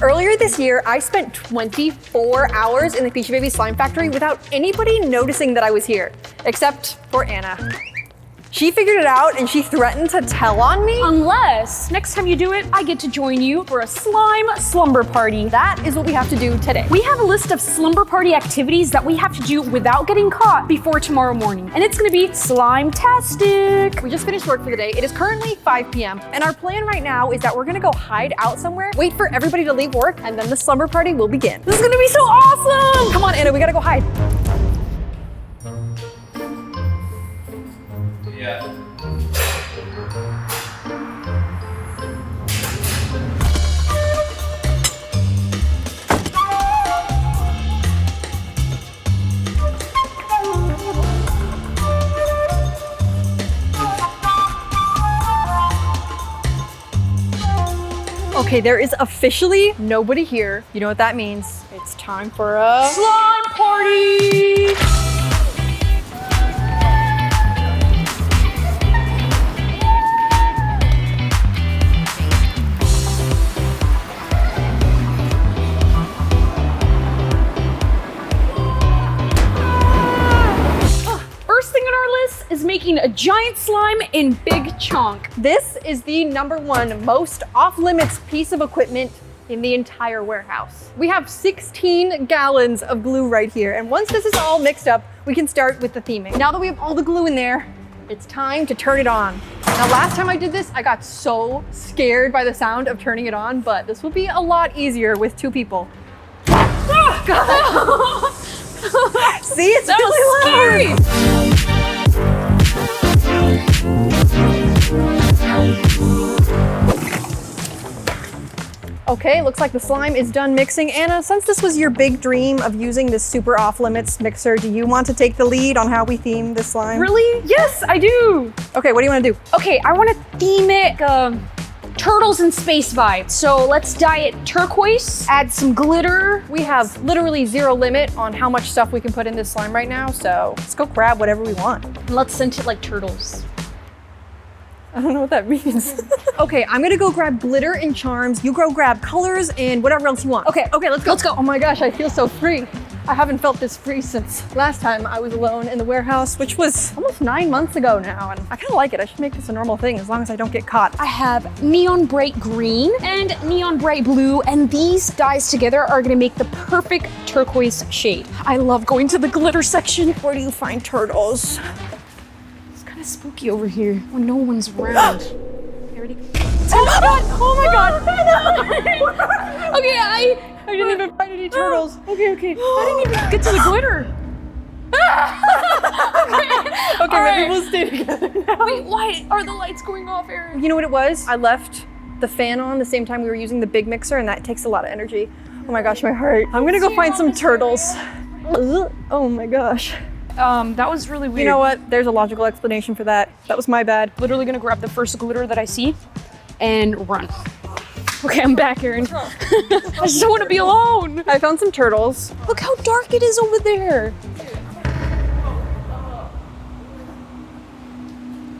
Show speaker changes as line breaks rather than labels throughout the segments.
Earlier this year, I spent 24 hours in the Peachybbies slime factory without anybody noticing that I was here, except for Anna. She figured it out and she threatened to tell on me.
Unless next time you do it, I get to join you for a slime slumber party.
That is what we have to do today.
We have a list of slumber party activities that we have to do without getting caught before tomorrow morning. And it's gonna be slime-tastic.
We just finished work for the day. It is currently 5 p.m. And our plan right now is that we're gonna go hide out somewhere, wait for everybody to leave work, and then the slumber party will begin.
This is gonna be so awesome!
Come on, Anna, we gotta go hide.
Yeah.
Okay, there is officially nobody here. You know what that means. It's time for a
Slime party! Is making a giant slime in big chunk.
This is the #1 most off-limits piece of equipment in the entire warehouse. We have 16 gallons of glue right here. And once this is all mixed up, we can start with the theming. Now that we have all the glue in there, it's time to turn it on. Now, last time I did this, I got so scared by the sound of turning it on, but this will be a lot easier with 2 people. God. See, it's
that
really
was
loud.
scary.
Okay, looks like the slime is done mixing. Anna, since this was your big dream of using this super off-limits mixer, do you want to take the lead on how we theme this slime?
Really? Yes, I do.
Okay, what do you want to do?
Okay, I want to theme it turtles and space vibe. So let's dye it turquoise, add some glitter.
We have literally 0 limit on how much stuff we can put in this slime right now, so let's go grab whatever we want.
And let's scent it like turtles.
I don't know what that means. Okay, I'm gonna go grab glitter and charms. You go grab colors and whatever else you want. Okay, let's go.
Let's go.
Oh my gosh, I feel so free. I haven't felt this free since last time I was alone in the warehouse, which was almost 9 months ago now, and I kind of like it. I should make this a normal thing as long as I don't get caught.
I have neon bright green and neon bright blue, and these dyes together are gonna make the perfect turquoise shade. I love going to the glitter section.
Where do you find turtles?
It's kind of spooky over here when no one's around.
Oh my god!
Okay, I
didn't even find any turtles.
Okay. I didn't even get to the glitter.
Okay,
All
maybe
right.
we'll stay together now.
Wait, why are the lights going off, Erin?
You know what it was? I left the fan on the same time we were using the big mixer, and that takes a lot of energy. Oh my gosh, my heart. I'm gonna go find some turtles. Oh my gosh.
That was really weird.
You know what? There's a logical explanation for that. That was my bad.
Literally gonna grab the first glitter that I see and run. Okay, I'm back, Erin. I just don't want to be alone.
I found some turtles.
Look how dark it is over there.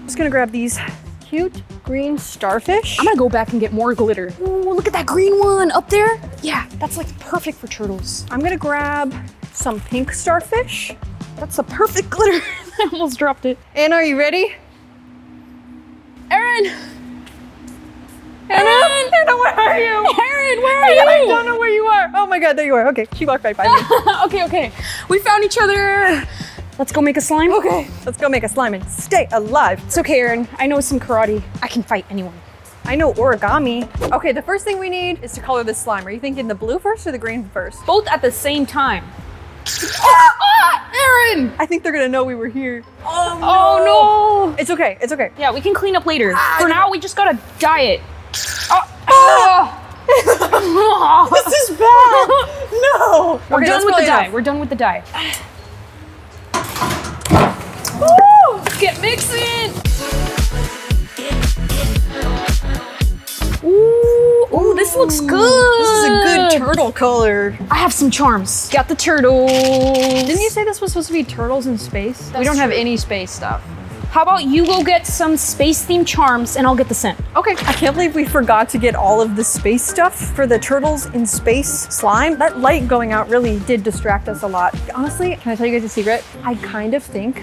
Just gonna grab these cute green starfish.
I'm gonna go back and get more glitter. Ooh, look at that green one up there. Yeah, that's like perfect for turtles.
I'm gonna grab some pink starfish.
That's the perfect glitter. I almost dropped it.
Anna, are you ready?
Erin!
Anna, where are you?
Erin, where are you?
I don't know where you are. Oh my god, there you are. Okay, she walked right by me.
Okay. We found each other. Let's go make a slime.
Okay, let's go make a slime and stay alive.
It's okay, Erin. I know some karate. I can fight anyone.
I know origami. Okay, the first thing we need is to color this slime. Are you thinking the blue first or the green first?
Both at the same time. Erin!
I think they're gonna know we were here.
Oh no!
It's okay, it's okay.
Yeah, we can clean up later. For now, we just gotta dye it.
This is bad. No.
We're
Okay,
done
that's
with the
probably
dye.
enough.
We're done with the dye.
Woo!
Get mixing! Ooh, this looks good.
This is a good turtle color.
I have some charms. Got the turtles.
Didn't you say this was supposed to be turtles in space? We don't have
true.
any space stuff.
How about you go get some space-themed charms and I'll get the scent.
Okay, I can't believe we forgot to get all of the space stuff for the turtles in space slime. That light going out really did distract us a lot. Honestly, can I tell you guys a secret? I kind of think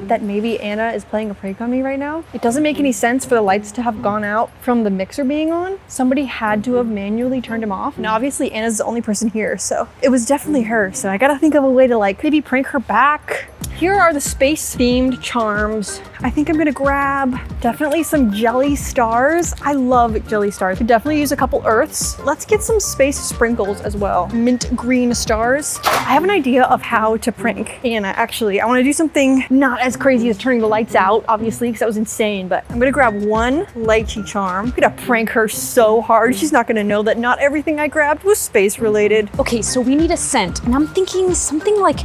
that maybe Anna is playing a prank on me right now. It doesn't make any sense for the lights to have gone out from the mixer being on. Somebody had to have manually turned them off. Now, obviously Anna's the only person here, so it was definitely her. So I gotta think of a way to like maybe prank her back. Here are the space-themed charms. I think I'm gonna grab definitely some jelly stars. I love jelly stars. Could definitely use a couple earths. Let's get some space sprinkles as well. Mint green stars. I have an idea of how to prank Anna, actually. I wanna do something not as crazy as turning the lights out, obviously, because that was insane, but I'm gonna grab one lychee charm. I'm gonna prank her so hard. She's not gonna know that not everything I grabbed was space related.
Okay, so we need a scent, and I'm thinking something like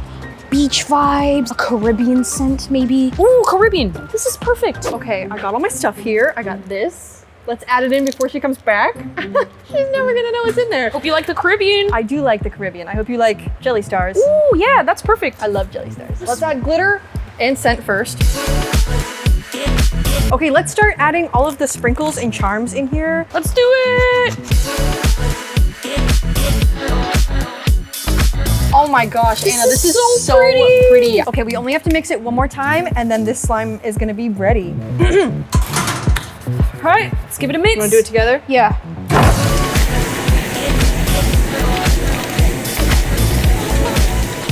beach vibes, a Caribbean scent maybe. Ooh, Caribbean, this is perfect.
Okay, I got all my stuff here. I got this. Let's add it in before she comes back. She's never gonna know what's in there.
Hope you like the Caribbean.
I do like the Caribbean. I hope you like jelly stars.
Ooh, yeah, that's perfect.
I love jelly stars. Let's add glitter and scent first. Okay, let's start adding all of the sprinkles and charms in here.
Let's do it.
Oh my gosh, Anna, this is so pretty. Okay, we only have to mix it one more time and then this slime is gonna be ready.
All right, let's give it a mix.
You wanna do it together?
Yeah.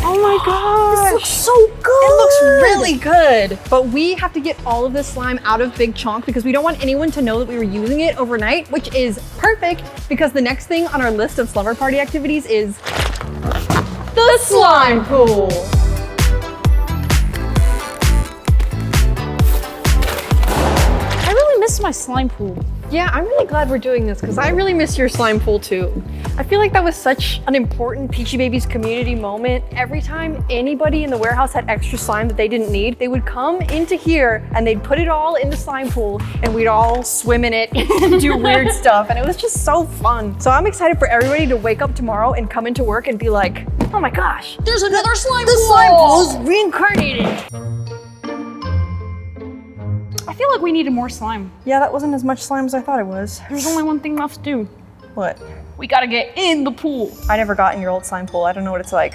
Oh my gosh.
This looks so good.
It looks really good. But we have to get all of this slime out of Big Chonk because we don't want anyone to know that we were using it overnight, which is perfect because the next thing on our list of slumber party activities is the slime pool.
I really miss my slime pool.
Yeah, I'm really glad we're doing this because I really miss your slime pool too. I feel like that was such an important Peachybbies community moment. Every time anybody in the warehouse had extra slime that they didn't need, they would come into here and they'd put it all in the slime pool and we'd all swim in it and do weird stuff. And it was just so fun. So I'm excited for everybody to wake up tomorrow and come into work and be like, oh my gosh,
There's another slime pool.
the slime pool is reincarnated.
I feel like we needed more slime.
Yeah, that wasn't as much slime as I thought it was.
There's only one thing left to do.
What?
We gotta get in the pool.
I never got in your old slime pool. I don't know what it's like.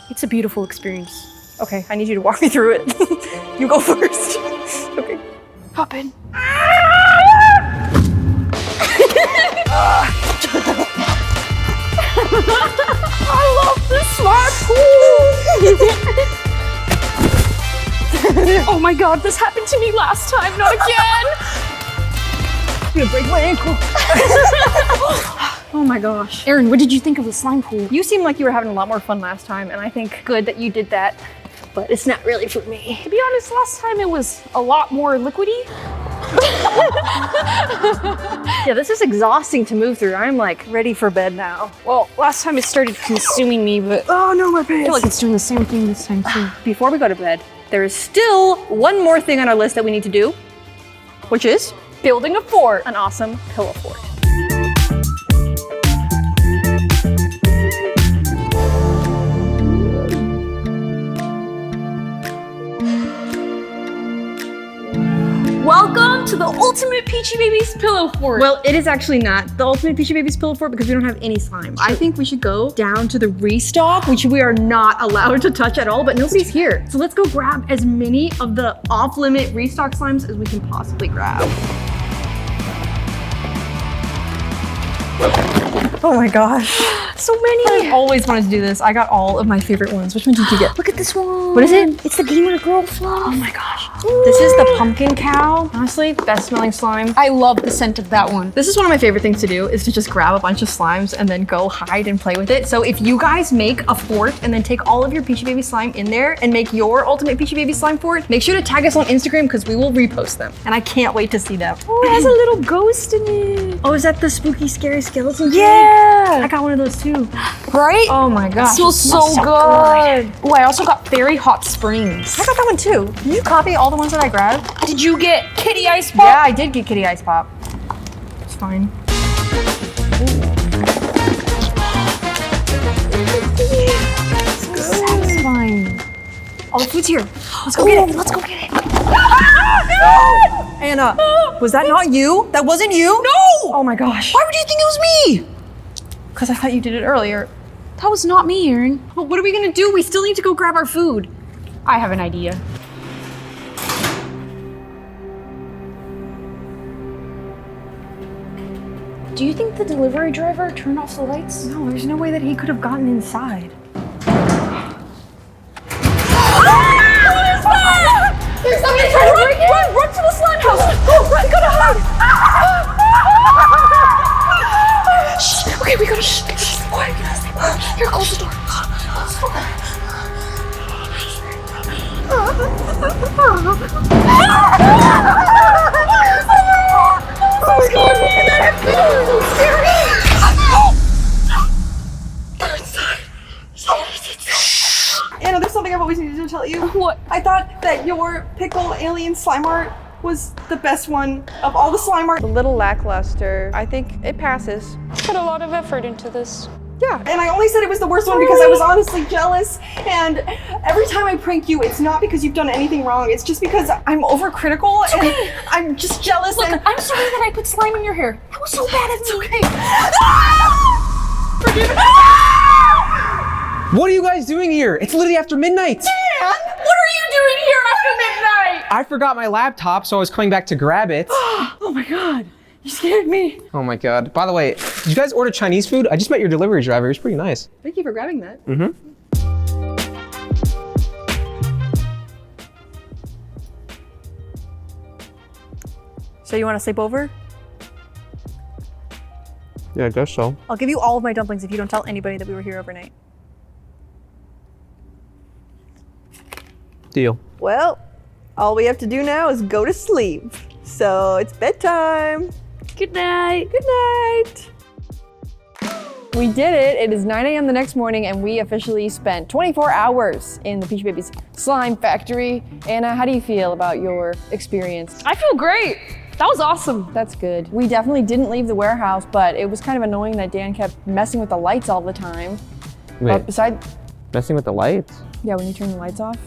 It's a beautiful experience.
Okay, I need you to walk me through it. You go first. Okay.
Hop in.
I love this slime pool!
Oh my god, this happened to me last time, not again!
I'm gonna break my ankle. Oh my gosh.
Erin, what did you think of the slime pool?
You seemed like you were having a lot more fun last time, and I think good that you did that, but it's not really for me.
To be honest, last time it was a lot more liquidy.
Yeah, this is exhausting to move through. I'm like ready for bed now.
Well, last time it started consuming me, but
Oh no, my
I feel
pants.
like it's doing the same thing this time too.
Before we go to bed, there is still one more thing on our list that we need to do, which is
Building a fort.
an awesome pillow fort.
Welcome to the ultimate Peachybbies pillow fort.
Well, it is actually not the ultimate Peachybbies pillow fort because we don't have any slime. I think we should go down to the restock, which we are not allowed to touch at all, but nobody's here. So let's go grab as many of the off-limit restock slimes as we can possibly grab. Oh my gosh.
so many.
I've always wanted to do this. I got all of my favorite ones. Which one did you get?
Look at this one.
What is it?
It's the Gamer Girl fluff.
Oh my gosh. This is the pumpkin cow. Honestly, best smelling slime.
I love the scent of that one.
This is one of my favorite things to do is to just grab a bunch of slimes and then go hide and play with it. So if you guys make a fort and then take all of your Peachybbies slime in there and make your ultimate Peachybbies slime fort, make sure to tag us on Instagram because we will repost them. And I can't wait to see them.
Oh, it has a little ghost in it.
Oh, is that the spooky, scary skeleton?
Yeah.
I got one of those too.
Right?
Oh my gosh.
It smells so good. Oh, I also got Fairy Hot Springs.
I got that one too. Did you copy all the ones that I grabbed?
Did you get Kitty Ice Pop?
Yeah, I did get Kitty Ice Pop. It's fine.
So satisfying.
All the food's here. Let's go get it.
Let's go get it.
Anna, was that not you? That wasn't you?
No!
Oh my gosh.
Why would you think it was me?
Because I thought you did it earlier.
That was not me, Aaron.
But what are we gonna do? We still need to go grab our food.
I have an idea. Do you think the delivery driver turned off the lights?
No, there's no way that he could have gotten inside. There's somebody trying to break in!
Run to the slime house!
Run, go to hide!
Shh, okay, we gotta shh. Quiet, here, close the door.
Oh my god, look at that! It's so scary! They're inside. Anna, there's something I've always needed to tell you.
What?
I thought that your pickle alien slime art was the best one of all the slime art. A little lackluster. I think it passes.
Put a lot of effort into this.
Yeah, and I only said it was the worst one because I was honestly jealous. And every time I prank you, it's not because you've done anything wrong. It's just because I'm overcritical and I'm just jealous.
Look,
and
I'm sorry that I put slime in your hair. That was so bad of me.
okay. Forgive me.
What are you guys doing here? It's literally after midnight.
What are you doing here after midnight?
I forgot my laptop, so I was coming back to grab it.
Oh my god, you scared me.
Oh my god. By the way, did you guys order Chinese food? I just met your delivery driver. He was pretty nice.
Thank you for grabbing that.
Mm-hmm.
So you want to sleep over?
Yeah, I guess so.
I'll give you all of my dumplings if you don't tell anybody that we were here overnight.
Deal.
Well, all we have to do now is go to sleep. So it's bedtime.
Good night.
Good night. We did it. It is 9 a.m. the next morning and we officially spent 24 hours in the Peachybbies slime factory. Anna, how do you feel about your experience?
I feel great. That was awesome.
That's good. We definitely didn't leave the warehouse, but it was kind of annoying that Dan kept messing with the lights all the time.
Wait,
But besides,
messing with the lights?
yeah, when you turn the lights off.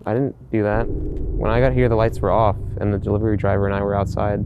I didn't do that. When I got here, the lights were off, and the delivery driver and I were outside.